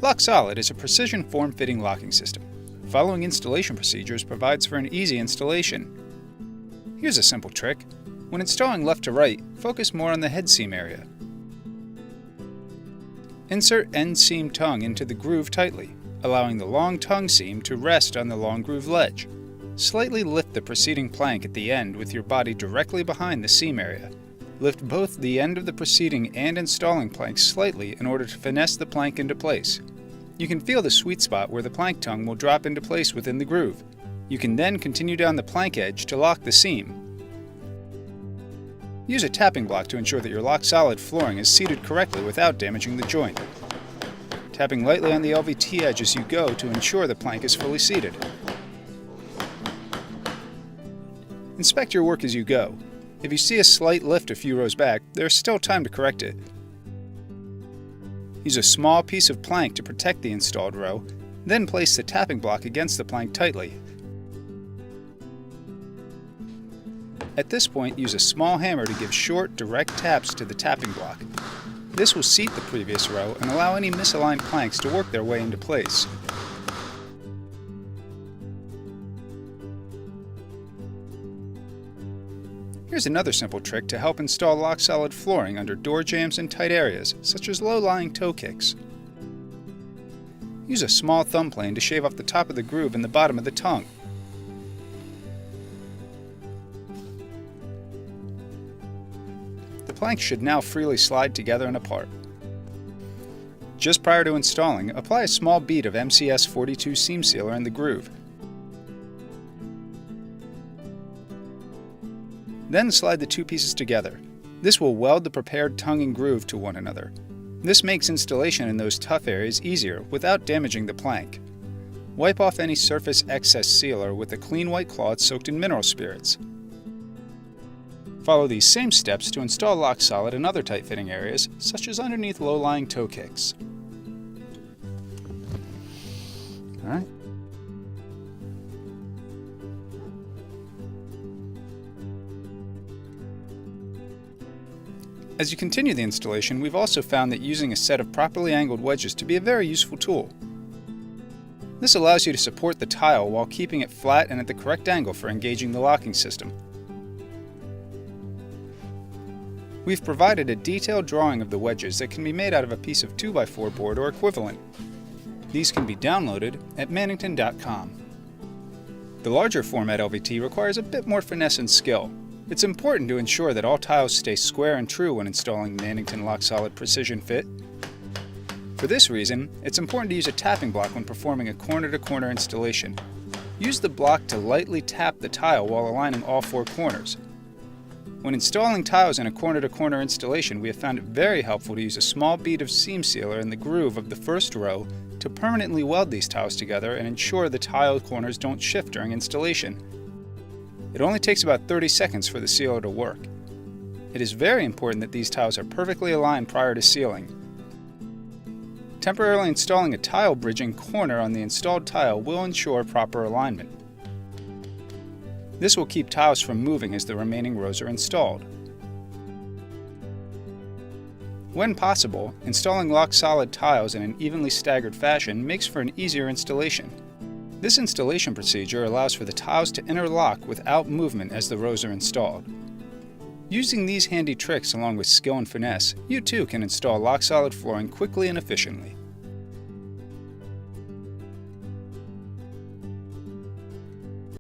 Lock Solid is a precision form-fitting locking system. Following installation procedures provides for an easy installation. Here's a simple trick. When installing left to right, focus more on the head seam area. Insert end seam tongue into the groove tightly, allowing the long tongue seam to rest on the long groove ledge. Slightly lift the preceding plank at the end with your body directly behind the seam area. Lift both the end of the preceding and installing planks slightly in order to finesse the plank into place. You can feel the sweet spot where the plank tongue will drop into place within the groove. You can then continue down the plank edge to lock the seam. Use a tapping block to ensure that your Lock Solid flooring is seated correctly without damaging the joint. Tapping lightly on the LVT edge as you go to ensure the plank is fully seated. Inspect your work as you go. If you see a slight lift a few rows back, there is still time to correct it. Use a small piece of plank to protect the installed row, then place the tapping block against the plank tightly. At this point, use a small hammer to give short, direct taps to the tapping block. This will seat the previous row and allow any misaligned planks to work their way into place. Here's another simple trick to help install Lock Solid flooring under door jambs in tight areas, such as low-lying toe kicks. Use a small thumb plane to shave off the top of the groove and the bottom of the tongue. The planks should now freely slide together and apart. Just prior to installing, apply a small bead of MCS 42 seam sealer in the groove. Then slide the two pieces together. This will weld the prepared tongue and groove to one another. This makes installation in those tough areas easier without damaging the plank. Wipe off any surface excess sealer with a clean white cloth soaked in mineral spirits. Follow these same steps to install Lock Solid in other tight-fitting areas, such as underneath low-lying toe kicks. All right. As you continue the installation, we've also found that using a set of properly angled wedges to be a very useful tool. This allows you to support the tile while keeping it flat and at the correct angle for engaging the locking system. We've provided a detailed drawing of the wedges that can be made out of a piece of 2x4 board or equivalent. These can be downloaded at Mannington.com. The larger format LVT requires a bit more finesse and skill. It's important to ensure that all tiles stay square and true when installing Mannington Lock Solid Precision Fit. For this reason, it's important to use a tapping block when performing a corner-to-corner installation. Use the block to lightly tap the tile while aligning all four corners. When installing tiles in a corner-to-corner installation, we have found it very helpful to use a small bead of seam sealer in the groove of the first row to permanently weld these tiles together and ensure the tile corners don't shift during installation. It only takes about 30 seconds for the sealer to work. It is very important that these tiles are perfectly aligned prior to sealing. Temporarily installing a tile bridging corner on the installed tile will ensure proper alignment. This will keep tiles from moving as the remaining rows are installed. When possible, installing Lock Solid tiles in an evenly staggered fashion makes for an easier installation. This installation procedure allows for the tiles to interlock without movement as the rows are installed. Using these handy tricks along with skill and finesse, you too can install Lock Solid flooring quickly and efficiently.